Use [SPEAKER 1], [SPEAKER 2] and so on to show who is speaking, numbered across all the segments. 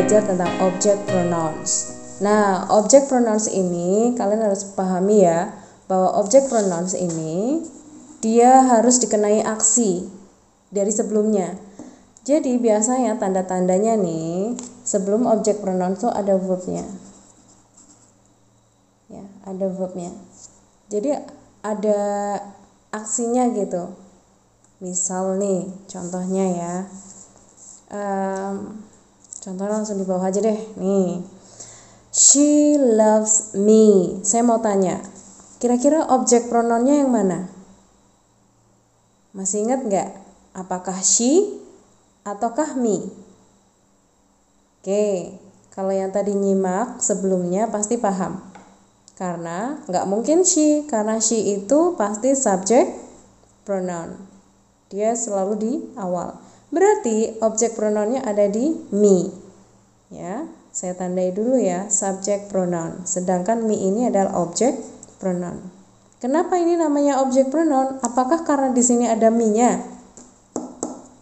[SPEAKER 1] belajar tentang object pronouns. Nah, object pronouns ini kalian harus pahami ya, bahwa object pronouns ini dia harus dikenai aksi dari sebelumnya. Jadi biasanya tanda-tandanya nih, sebelum object pronouns itu ada verbnya. Ya, ada verbnya. Jadi ada aksinya gitu. Misal nih, contohnya ya. Contohnya langsung di bawah aja deh. Nih. She loves me. Saya mau tanya, kira-kira objek pronounnya yang mana? Masih ingat nggak? Apakah she ataukah me? Oke, kalau yang tadi nyimak sebelumnya pasti paham. Karena nggak mungkin she, karena she itu pasti subject pronoun. Dia selalu di awal. Berarti objek pronounnya ada di me. Ya, saya tandai dulu ya, subject pronoun. Sedangkan me ini adalah objek pronoun. Kenapa ini namanya objek pronoun? Apakah karena di sini ada me-nya?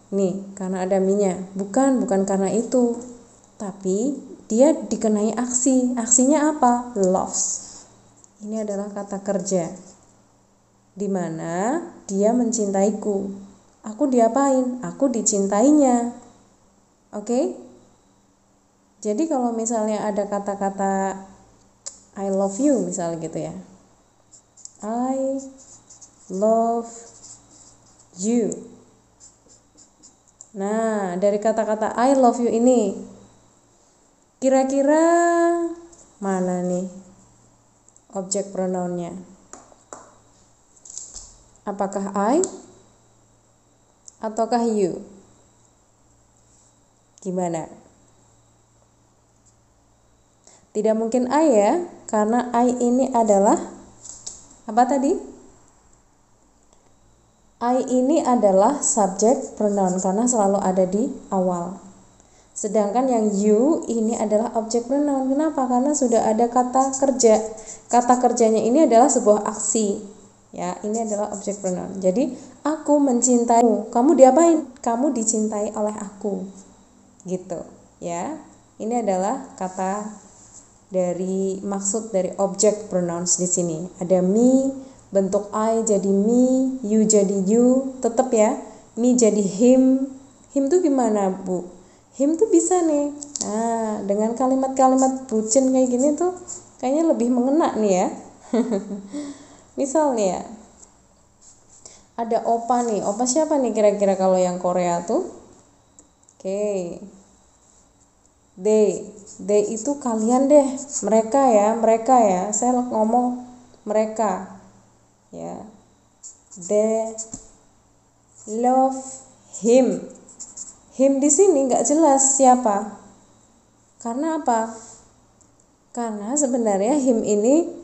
[SPEAKER 1] Nih, karena ada me-nya. Bukan karena itu. Tapi dia dikenai aksi. Aksinya apa? Loves. Ini adalah kata kerja. Di mana dia mencintaiku. Aku diapain? Aku dicintainya. Oke? Jadi kalau misalnya ada kata-kata I love you misalnya gitu ya. I love you. Nah, dari kata-kata I love you ini kira-kira mana nih objek pronounnya? Apakah I ataukah you? Gimana? Tidak mungkin I ya, karena I ini adalah apa tadi? I ini adalah subject pronoun karena selalu ada di awal. Sedangkan yang you ini adalah objek pronoun. Kenapa? Karena sudah ada kata kerja. Kata kerjanya ini adalah sebuah aksi. Ya, ini adalah objek pronoun. Jadi, aku mencintaimu. Kamu diapain? Kamu dicintai oleh aku. Gitu, ya. Ini adalah kata dari maksud dari objek pronouns di sini. Ada me, bentuk I jadi me, you jadi you, tetap ya. Me jadi him. Him tuh gimana, Bu? Him tuh bisa nih. Nah, dengan kalimat-kalimat bucin kayak gini tuh kayaknya lebih mengena nih ya. Misalnya ada opa nih. Opa siapa nih kira-kira kalau yang Korea tuh? Oke. They itu kalian deh, mereka ya. Saya ngomong mereka. Ya. They love him. Him di sini nggak jelas siapa. Karena apa? Karena sebenarnya him ini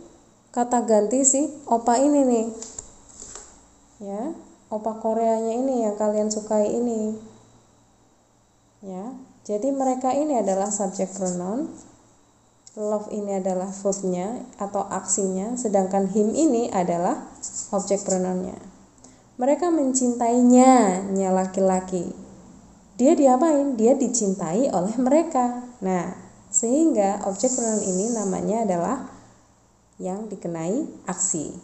[SPEAKER 1] kata ganti si opa ini nih. Ya, opa Koreanya ini yang kalian sukai ini. Ya. Jadi mereka ini adalah subject pronoun, love ini adalah verbnya atau aksinya, sedangkan him ini adalah objek pronounnya. Mereka mencintainya, nya laki-laki. Dia diapain? Dia dicintai oleh mereka. Nah, sehingga objek pronoun ini namanya adalah yang dikenai aksi.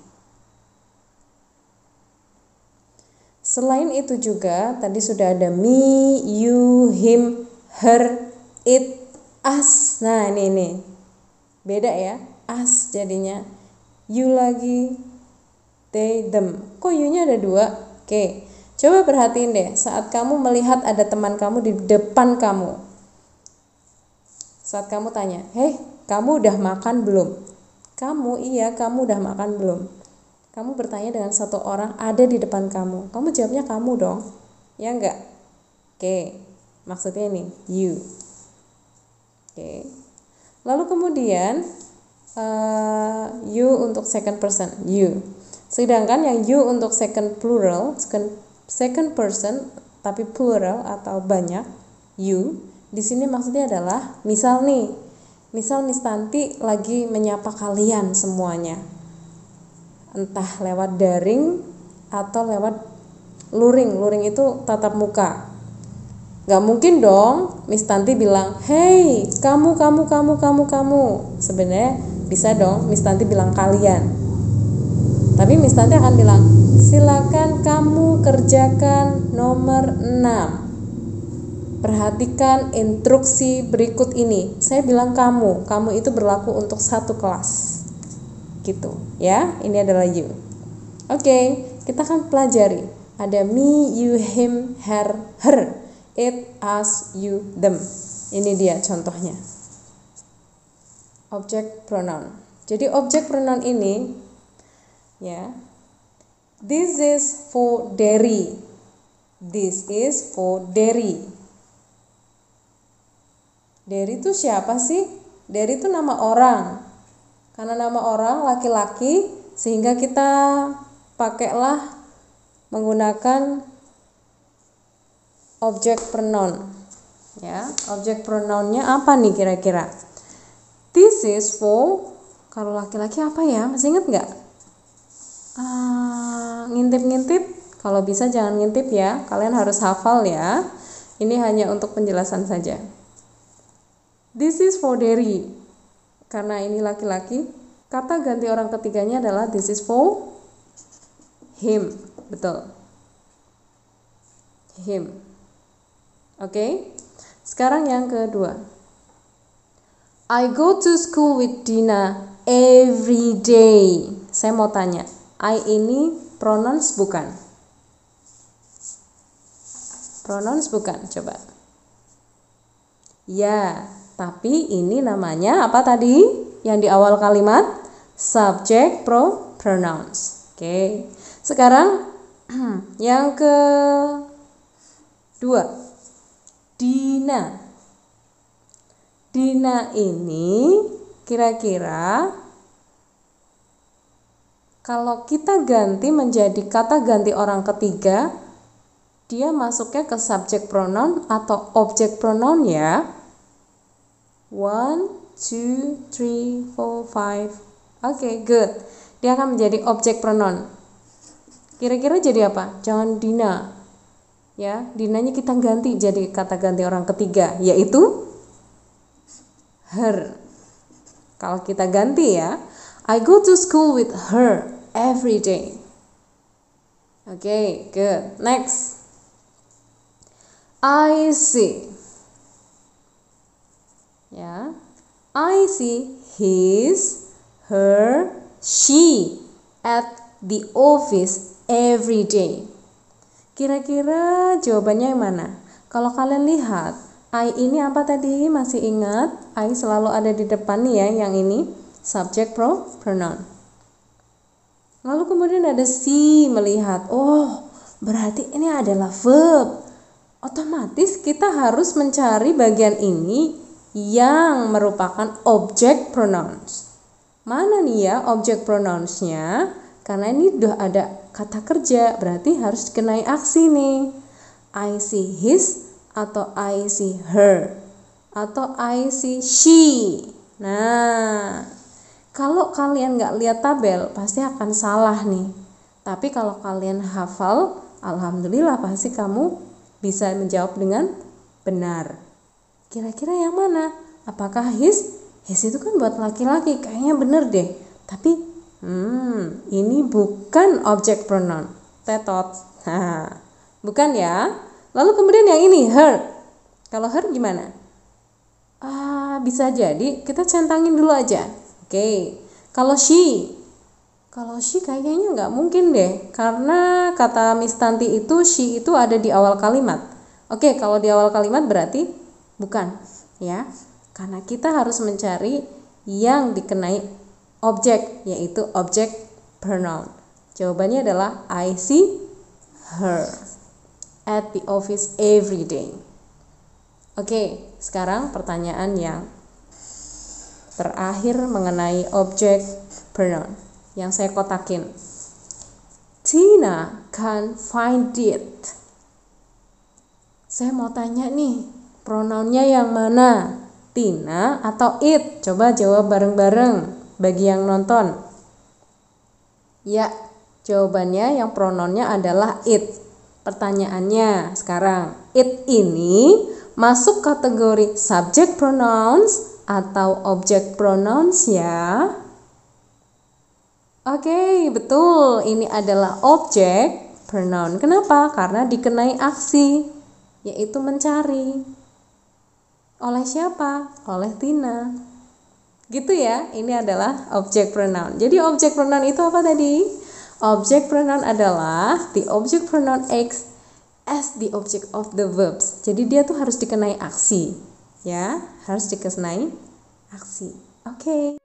[SPEAKER 1] Selain itu juga tadi sudah ada me, you, him, her, it, us. Nah ini beda ya, us jadinya. You lagi, they, them. Kok you-nya ada 2? Oke, coba perhatiin deh saat kamu melihat ada teman kamu di depan kamu. Saat kamu tanya, hei kamu udah makan belum? Kamu, iya kamu udah makan belum? Kamu bertanya dengan satu orang ada di depan kamu. Kamu jawabnya kamu dong, ya enggak? Oke. Maksudnya ini you. Oke. Lalu kemudian you untuk second person, you. Sedangkan yang you untuk second plural, second person tapi plural atau banyak, you. Di sini maksudnya adalah misal Miss Tanti lagi menyapa kalian semuanya. Entah lewat daring atau lewat luring. Luring itu tatap muka. Nggak mungkin dong Miss Tanti bilang, hey kamu. Sebenarnya bisa dong Miss Tanti bilang kalian. Tapi Miss Tanti akan bilang, silakan kamu kerjakan nomor 6. Perhatikan instruksi berikut ini. Saya bilang kamu itu berlaku untuk satu kelas. Gitu ya, ini adalah you. Oke, kita akan pelajari. Ada me, you, him, her, it, us, you, them. Ini dia contohnya. Object pronoun. Jadi object pronoun ini ya. This is for Derry. This is for Derry. Derry itu siapa sih? Derry itu nama orang. Karena nama orang laki-laki sehingga kita pakailah menggunakan object pronoun. Ya, object pronounnya apa nih kira-kira? This is for, kalau laki-laki apa ya? Masih ingat nggak? Ngintip-ngintip. Kalau bisa jangan ngintip ya. Kalian harus hafal ya. Ini hanya untuk penjelasan saja. This is for Derry. Karena ini laki-laki, kata ganti orang ketiganya adalah this is for him. Betul. Him. Oke. Sekarang yang kedua. I go to school with Dina every day. Saya mau tanya, I ini pronouns bukan? Pronouns bukan? Coba. Ya, tapi ini namanya apa tadi? Yang di awal kalimat? Subject pronouns. Oke. Sekarang yang kedua. Dina. Dina ini kira-kira kalau kita ganti menjadi kata ganti orang ketiga, dia masuknya ke subject pronoun atau object pronoun ya. 1, 2, 3, 4, 5. Oke, good. Dia akan menjadi object pronoun. Kira-kira jadi apa? Jangan Dina. Ya, Dinanya kita ganti jadi kata ganti orang ketiga, yaitu her. Kalau kita ganti ya, I go to school with her every day. Oke, good. Next. I see. Ya. I see his, her, she at the office every day. Kira-kira jawabannya yang mana? Kalau kalian lihat, I ini apa tadi? Masih ingat? I selalu ada di depan nih ya, yang ini subject pronoun. Lalu kemudian ada she melihat. Oh, berarti ini adalah verb. Otomatis kita harus mencari bagian ini yang merupakan object pronouns. Mana nih ya object pronounsnya? Karena ini udah ada kata kerja, berarti harus dikenai aksi nih. I see his atau I see her atau I see she. Nah, kalau kalian nggak lihat tabel pasti akan salah nih. Tapi kalau kalian hafal, alhamdulillah pasti kamu bisa menjawab dengan benar. Kira-kira yang mana? Apakah his? His itu kan buat laki-laki, kayaknya bener deh. Tapi ini bukan object pronoun. Tetot. Bukan ya. Lalu kemudian yang ini her. Kalau her gimana? Bisa jadi kita centangin dulu aja. Oke. Kalau she kayaknya nggak mungkin deh. Karena kata Miss Tanti itu she itu ada di awal kalimat. Oke, kalau di awal kalimat berarti bukan ya. Karena kita harus mencari yang dikenai objek, yaitu object pronoun. Jawabannya adalah I see her at the office every day. Oke, sekarang pertanyaan yang terakhir mengenai object pronoun yang saya kotakin. Tina can't find it. Saya mau tanya nih, pronounnya yang mana? Tina atau it? Coba jawab bareng-bareng bagi yang nonton. Ya, jawabannya yang pronounnya adalah it. Pertanyaannya sekarang, it ini masuk kategori subject pronouns atau object pronouns ya? Oke, betul. Ini adalah object pronoun. Kenapa? Karena dikenai aksi, yaitu mencari. Oleh siapa? Oleh Tina. Gitu ya, ini adalah object pronoun. Jadi object pronoun itu apa tadi? Object pronoun adalah the object pronoun acts as the object of the verbs. Jadi dia tuh harus dikenai aksi, ya, harus dikenai aksi. Oke.